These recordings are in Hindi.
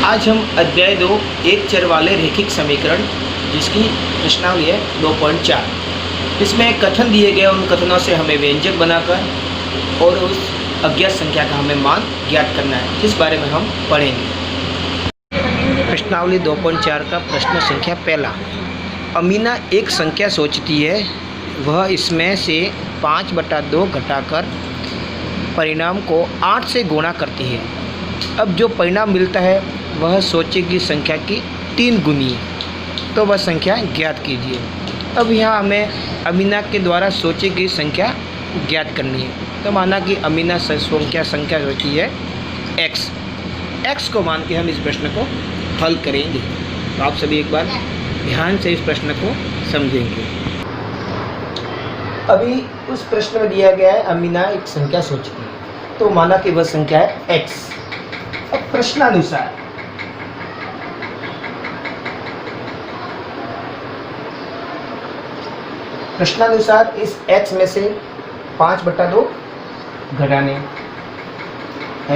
आज हम अध्याय 2 एक चर वाले रैखिक समीकरण जिसकी प्रश्नावली है 2.4। इसमें कथन दिए गए, उन कथनों से हमें व्यंजक बनाकर और उस अज्ञात संख्या का हमें मान ज्ञात करना है, जिस बारे में हम पढ़ेंगे। प्रश्नावली 2.4 का प्रश्न संख्या पहला। अमीना एक संख्या सोचती है, वह इसमें से 5/2 घटाकर परिणाम को 8 से गुणा करती है। अब जो परिणाम मिलता है वह सोचेगी संख्या की 3 गुनी है, तो वह संख्या ज्ञात कीजिए। अब यहाँ हमें अमीना के द्वारा सोचेगी संख्या ज्ञात करनी है। तो माना कि अमीना संख्या होती है x को मान के हम इस प्रश्न को हल करेंगे। तो आप सभी एक बार ध्यान से इस प्रश्न को समझेंगे। अभी उस प्रश्न में दिया गया है अमीना एक संख्या सोचती है, तो माना कि वह संख्या है x। अब प्रश्नानुसार इस x में से 5/2 घटाने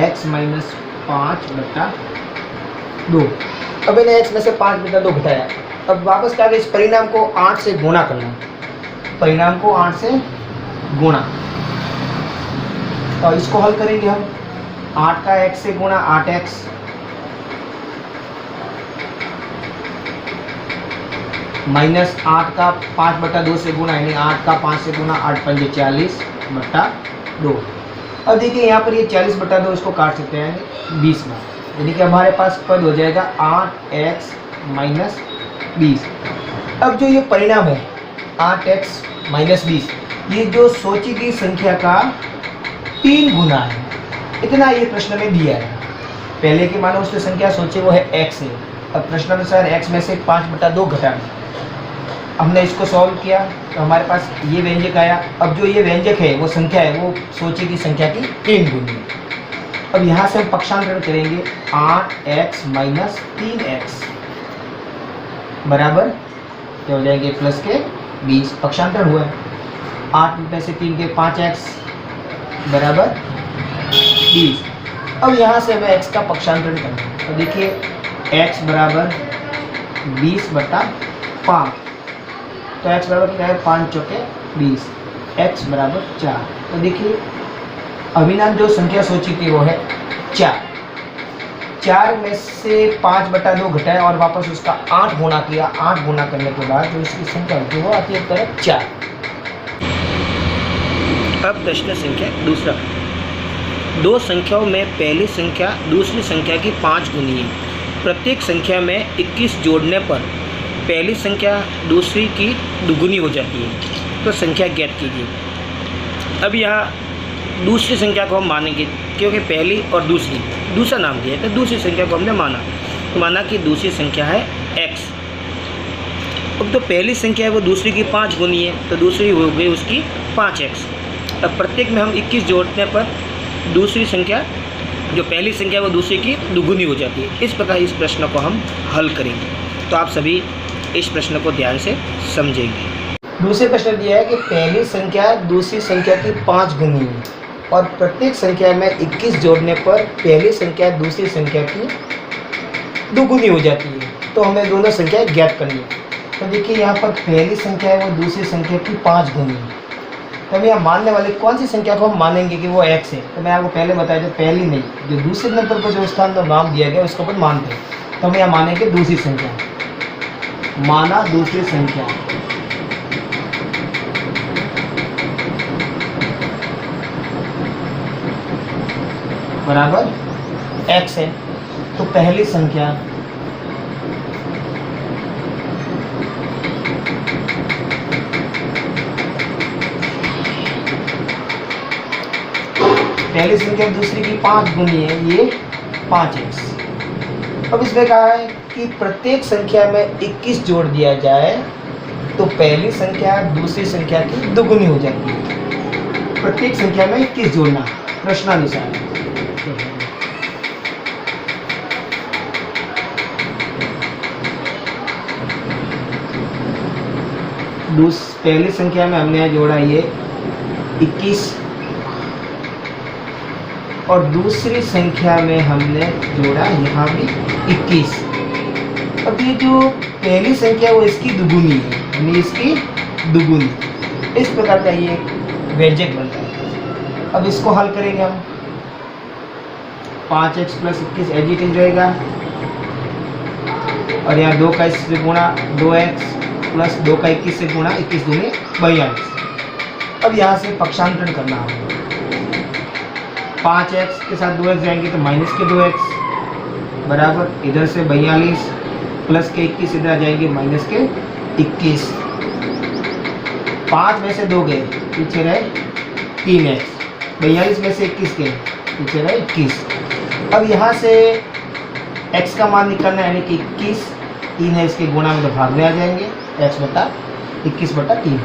x माइनस 5/2। अब इन्हें x में से 5/2 घटाया। अब वापस क्या इस परिणाम को 8 से गुणा करना, परिणाम को 8 से गुणा। तो इसको हल करेंगे हम। 8 का x से गुणा 8x माइनस 8 का 5/2 से गुणा, यानी 8 का 5 से गुणा 8 पंजे 40/2। अब देखिए यहाँ पर ये 40/2 इसको काट सकते हैं 20 में, यानी कि हमारे पास पद हो जाएगा 8x माइनस 20। अब जो ये परिणाम है 8x माइनस 20, ये जो सोची गई संख्या का 3 गुना है, इतना ये प्रश्न में दिया है। पहले की मानो उसकी संख्या सोचे वो है x है। अब प्रश्नानुसार x में से 5/2 घटाना, हमने इसको सॉल्व किया तो हमारे पास ये व्यंजक आया। अब जो ये व्यंजक है वो संख्या है, वो सोची की संख्या की 3 गुनी है। अब यहाँ से हम पक्षांतरण करेंगे 8x माइनस 3x बराबर क्या हो जाएंगे प्लस के 20। पक्षांतरण हुआ है 8 में से 3 के 5x बराबर 20। अब यहाँ से हमें x का पक्षांतरण करना है। तो देखिए x बराबर 20/5, तो x बराबर क्या है 5 चौके 20, x बराबर 4। तो देखिए अमीना जो संख्या सोची थी वो है 4 में से 5/2 घटाया और वापस उसका 8 गुना किया। 8 गुना करने के बाद जो इसकी संख्या होती है वो आती है 4। अब प्रश्न संख्या दूसरा। दो संख्याओं में पहली संख्या दूसरी संख्या की 5 गुनी है। प्रत्येक संख्या में 21 जोड़ने पर पहली संख्या दूसरी की दुगुनी हो जाती है, तो संख्या ज्ञात कीजिए। अब यहाँ दूसरी संख्या को हम मानेंगे, क्योंकि पहली और दूसरा नाम दिया है, तो दूसरी संख्या को हमने माना। तो माना कि दूसरी संख्या है x। अब तो पहली संख्या है वो दूसरी की 5 गुनी है, तो दूसरी हो गई उसकी 5x। अब प्रत्येक में हम 21 जोड़ने पर दूसरी संख्या जो पहली संख्या वो दूसरी की दुगुनी हो जाती है। इस प्रकार इस प्रश्न को हम हल करेंगे। तो आप सभी इस प्रश्न को ध्यान से समझेंगे। दूसरे प्रश्न दिया है कि पहली संख्या दूसरी संख्या की 5 गुनी है और प्रत्येक संख्या में 21 जोड़ने पर पहली संख्या दूसरी संख्या की दुगुनी हो जाती है, तो हमें दोनों संख्या ज्ञात करनी है। तो देखिए यहाँ पर पहली संख्या है वो दूसरी संख्या की 5 गुनी है, तो हम यहाँ मानने वाली कौन सी संख्या को हम मानेंगे कि वो x है। तो मैं आपको पहले बताया जो पहली नहीं, जो दूसरे नंबर पर जो स्थान पर नाम दिया गया उसको अपन मानते हैं। तो हम यहाँ मानेंगे दूसरी संख्या, माना दूसरी संख्या बराबर x है। तो पहली संख्या दूसरी की 5 गुनी है, ये 5x। अब इसमें कहा है कि प्रत्येक संख्या में 21 जोड़ दिया जाए तो पहली संख्या दूसरी संख्या की दुगुनी हो जाती है। प्रत्येक संख्या में 21 जोड़ना प्रश्नानुसार। पहली संख्या में हमने जोड़ा ये 21 और दूसरी संख्या में हमने जोड़ा यहाँ भी 21। अब ये जो पहली संख्या वो इसकी दुगुनी है, यानी इसकी दुगुनी। इस प्रकार का ये व्यंजक बनता है। अब इसको हल करेंगे हम। 5x + 21 एज इट इज रहेगा, और यहाँ 2 का इससे गुणा 2x + 2 का 21 से गुणा 21 दूनी 42। अब यहाँ से पक्षांतरण करना होगा। 5x के साथ 2x जाएंगे तो माइनस के 2x बराबर, इधर से 42 प्लस के 21 इधर आ जाएंगे माइनस के 21। 5 में से 2 गए, पीछे रहे 3x। 42 में से 21 गए, पीछे रहे 21। अब यहाँ से x का मान निकालना है, यानी कि 21। 3 है, इसके गुणा में तो भाग में आ जाएंगे, x बटा 21/3,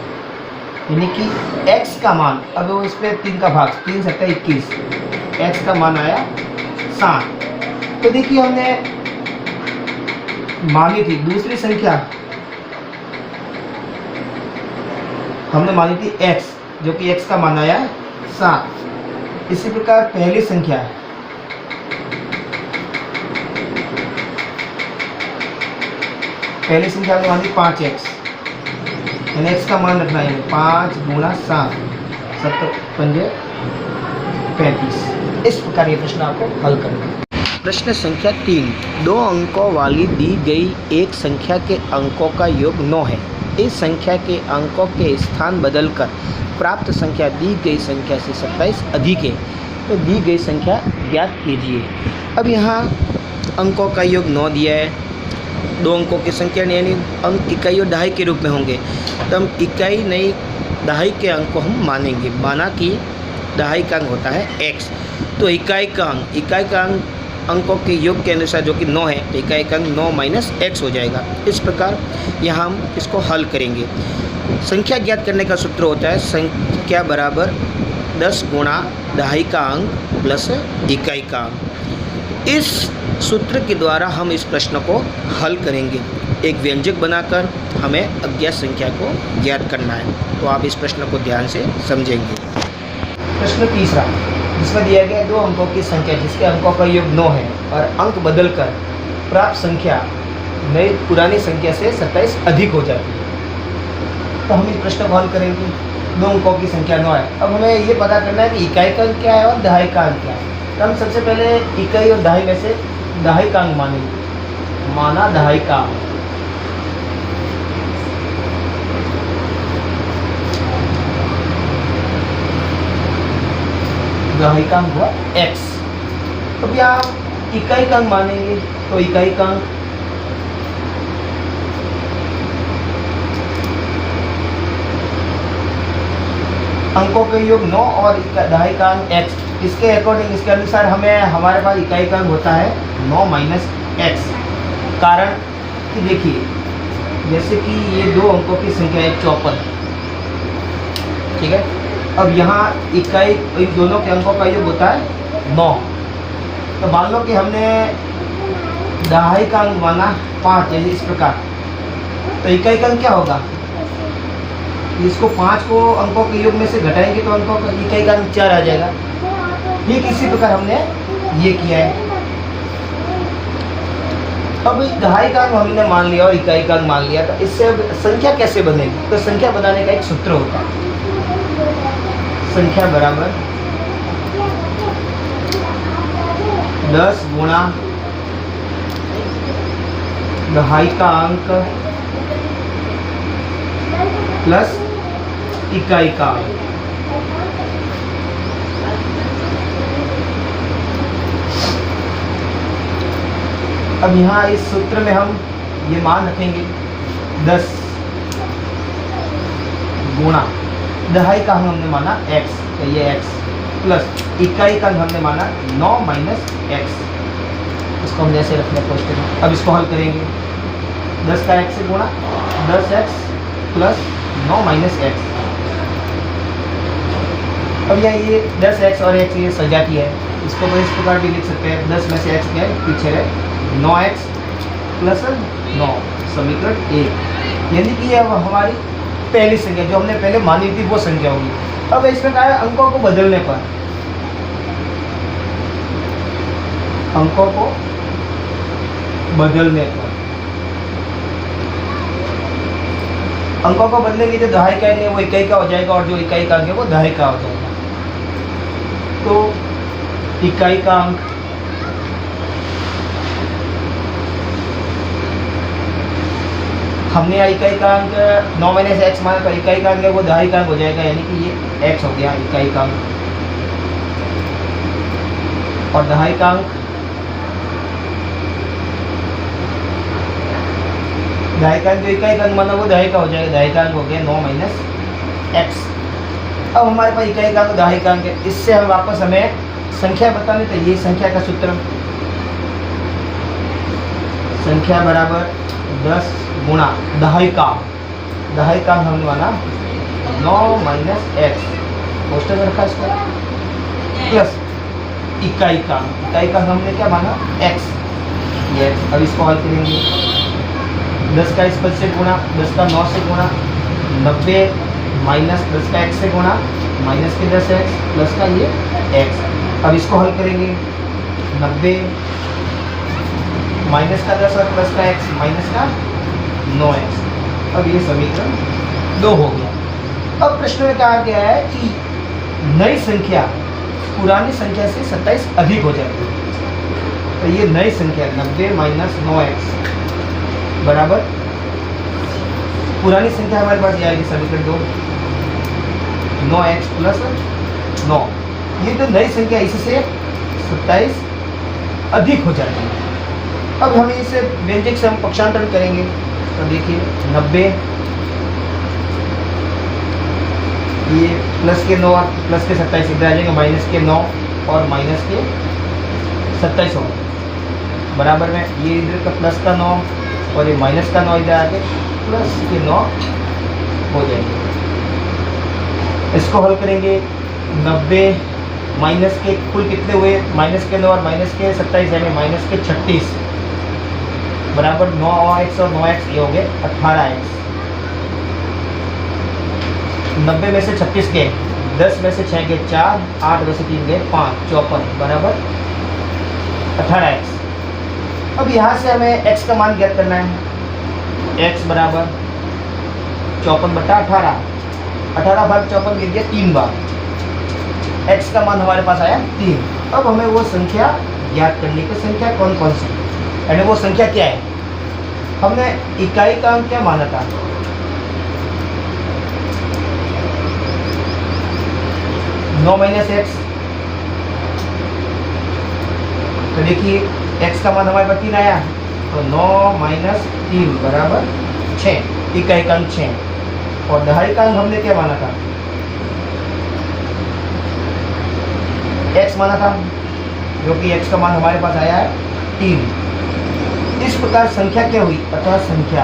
यानी कि x का मान, अब वो इस पर 3 का भाग, 3 7 21, x का मान आया 7। तो देखिए हमने मानी थी दूसरी संख्या, हमने मानी थी x, जो कि x का मान आया 7। इसी प्रकार पहली संख्या है, पहली संख्या में मानी 5x, यानी x का मान रखना है 5 × 7, 7 पंजे 35। इस प्रकार ये प्रश्न आपको हल करना है। प्रश्न संख्या 3, 2 अंकों वाली दी गई एक संख्या के अंकों का योग 9 है। इस संख्या के अंकों के स्थान बदलकर प्राप्त संख्या दी गई संख्या से 27 अधिक है, तो दी गई संख्या ज्ञात कीजिए। अब यहाँ अंकों का योग 9 दिया है, 2 अंकों की संख्या यानी अंक इकाई और दहाई के रूप में होंगे, तो हम इकाई नहीं दहाई के अंक को हम मानेंगे। माना कि दहाई का अंक होता है x, तो इकाई का अंक अंकों के योग के अनुसार जो कि 9 है, तो इकाई का अंक 9 - x हो जाएगा। इस प्रकार यहाँ हम इसको हल करेंगे। संख्या ज्ञात करने का सूत्र होता है संख्या बराबर 10 गुणा दहाई का अंक प्लस इकाई का अंक। इस सूत्र के द्वारा हम इस प्रश्न को हल करेंगे। एक व्यंजक बनाकर हमें अज्ञात संख्या को ज्ञात करना है, तो आप इस प्रश्न को ध्यान से समझेंगे। प्रश्न तीसरा, जिसमें दिया गया 2 अंकों की संख्या जिसके अंकों का योग 9 है और अंक बदलकर प्राप्त संख्या नई पुरानी संख्या से 27 अधिक हो जाती है, तो हम इस प्रश्न को हल करेंगे। 2 अंकों की संख्या 9 है। अब हमें ये पता करना है कि इकाई का अंक क्या है और दहाई का अंक क्या है। तो हम सबसे पहले इकाई और दहाई में से दहाई का अंक मानेंगे। माना दहाई का अंक, दहाई का अंक हुआ x। अब यहाँ इकाई का अंक मानेंगे, तो इकाई का अंक अंकों के योग 9 और दहाई का अंक x। इसके अकॉर्डिंग, इसके अनुसार हमें हमारे पास इकाई का अंक होता है 9 - x। कारण कि देखिए, जैसे कि ये 2 अंकों की संख्या है 54, ठीक है। अब यहाँ इकाई, इन दोनों के अंकों का योग होता है 9। तो मान लो कि हमने दहाई का अंक माना 5, जैसे इस प्रकार, तो इकाई का अंक क्या होगा? इसको 5 को अंकों के योग में से घटाएंगे तो अंकों का इकाई का अंक 4 आ जाएगा। ठीक इसी प्रकार हमने ये किया है। अब दहाई का अंक हमने मान लिया और इकाई का अंक मान लिया, तो इससे अब संख्या कैसे बनेगी? तो संख्या बनाने का एक सूत्र होता है, संख्या बराबर 10 गुणा दहाई का अंक प्लस इकाई का अंक। अब यहाँ इस सूत्र में हम ये मान रखेंगे 10 गुणा दहाई का अंक हमने माना x, तो ये x प्लस इकाई का अंक हमने माना 9 - x। इसको हम जैसे रखने की कोशिश करें। अब इसको हल करेंगे। 10 का x से गुणा 10x प्लस 9 - x। अब ये 10x और x ये सजाती है, इसको तो इस प्रकार भी लिख सकते हैं। 10 में से x गए, पीछे रहे 9x प्लस 9, समीकरण 1। यानी कि अब हमारी पहली संख्या जो हमने पहले मानी थी वो संख्या होगी। अब इसमें क्या है, अंकों को बदलने पर अंकों को बदलने पर, अंकों को बदलेंगे जो दहाई का है वो इकाई का हो जाएगा और जो इकाई का अंक है वो दहाई का हो जाएगा। तो इकाई का अंक हमने इकाई का अंक 9 माइनस एक्स माना, तो इकाई का अंक है वो दहाई का अंक हो जाएगा, यानी कि ये एक्स हो गया इकाई का अंक। और दहाई का अंक, दहाई का अंक जो इकाई का अंक माना वो दहाई का हो जाएगा, दहाई का अंक हो गया 9 माइनस एक्स। अब हमारे पास इकाई का अंक दहाई का अंक है, इससे हम वापस हमें संख्या बतानी तो ये संख्या का सूत्र, संख्या बराबर 10 गुणा दहाई का, दहाई का हमने माना 9 माइनस एक्स, पोस्टर में रखा इसको, प्लस इकाई का, इकाई का हमने क्या माना एक्स, ये एक्स। अब इसको हल करेंगे, 10 का इस पद से गुणा, 10 का 9 से गुणा, 90 माइनस 10 का x से गुणा, माइनस के 10 एक्स प्लस का ये x। अब इसको हल करेंगे, 90 माइनस का 10 और प्लस का x, माइनस का 9x। अब ये समीकरण 2 हो गया। अब प्रश्न में कहा गया है कि नई संख्या पुरानी संख्या से 27 अधिक हो जाती है, तो ये नई संख्या 90 माइनस 9x बराबर पुरानी संख्या हमारे पास ये आएगी समीकरण 2, 9x प्लस 9। ये जो नई संख्या इससे 27 अधिक हो जाएगी। अब हम इसे व्यंजक से हम पक्षांतरण करेंगे, तो देखिए 90 ये प्लस के 9 और प्लस के 27 इधर आ जाएंगे, माइनस के 9 और माइनस के 27 हो बराबर में, ये इधर का प्लस का 9 और ये माइनस का 9 इधर आके प्लस के 9 हो जाएंगे। इसको हल करेंगे, 90 माइनस के कुल कितने हुए, माइनस के 9 और माइनस के 27 यानी माइनस के 36 बराबर 9x और 9x ये हो गए 18x। 90 में से 36 गए, 10 में से 6 गए 4, 8 में से 3 गए 5, 54 बराबर 18x। अब यहाँ से हमें x का मान ज्ञात करना है, x बराबर 54/18, 18 भाग 54 गिर गया 3 बार, x का मान हमारे पास आया 3। अब हमें वो संख्या ज्ञात करनी की, संख्या कौन कौन सी, यानी वो संख्या क्या है। हमने इकाई का अंक क्या माना था, नौ माइनस एक्स, तो देखिए x का मान हमारे पास 3 आया, तो 9 माइनस 3 बराबर 6, इकाई का अंक 6। और दहाई का अंक हमने क्या माना था, x माना था, जो कि x का मान हमारे पास आया है 3। इस प्रकार संख्या क्या हुई, अतः संख्या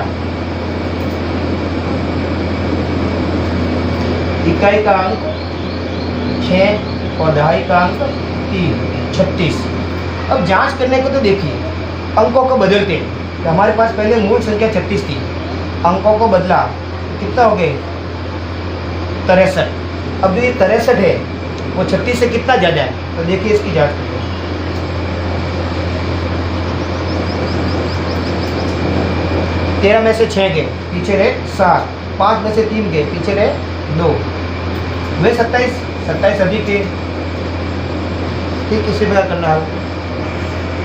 इकाई का अंक 6 और दहाई का अंक 3, 36। अब जांच करने को तो देखिए, अंकों को बदलते हैं, तो हमारे पास पहले मूल संख्या 36 थी, अंकों को बदला कितना हो गए 63। अब जो ये 63 है वो 36 से कितना ज़्यादा है, तो देखिए इसकी जांच करिए। 13 में से 6 गए, पीछे रहे 7, 5 में से 3 गए, पीछे रहे 2, वे 27 अधिक है। ठीक, इसी प्रकार करना है।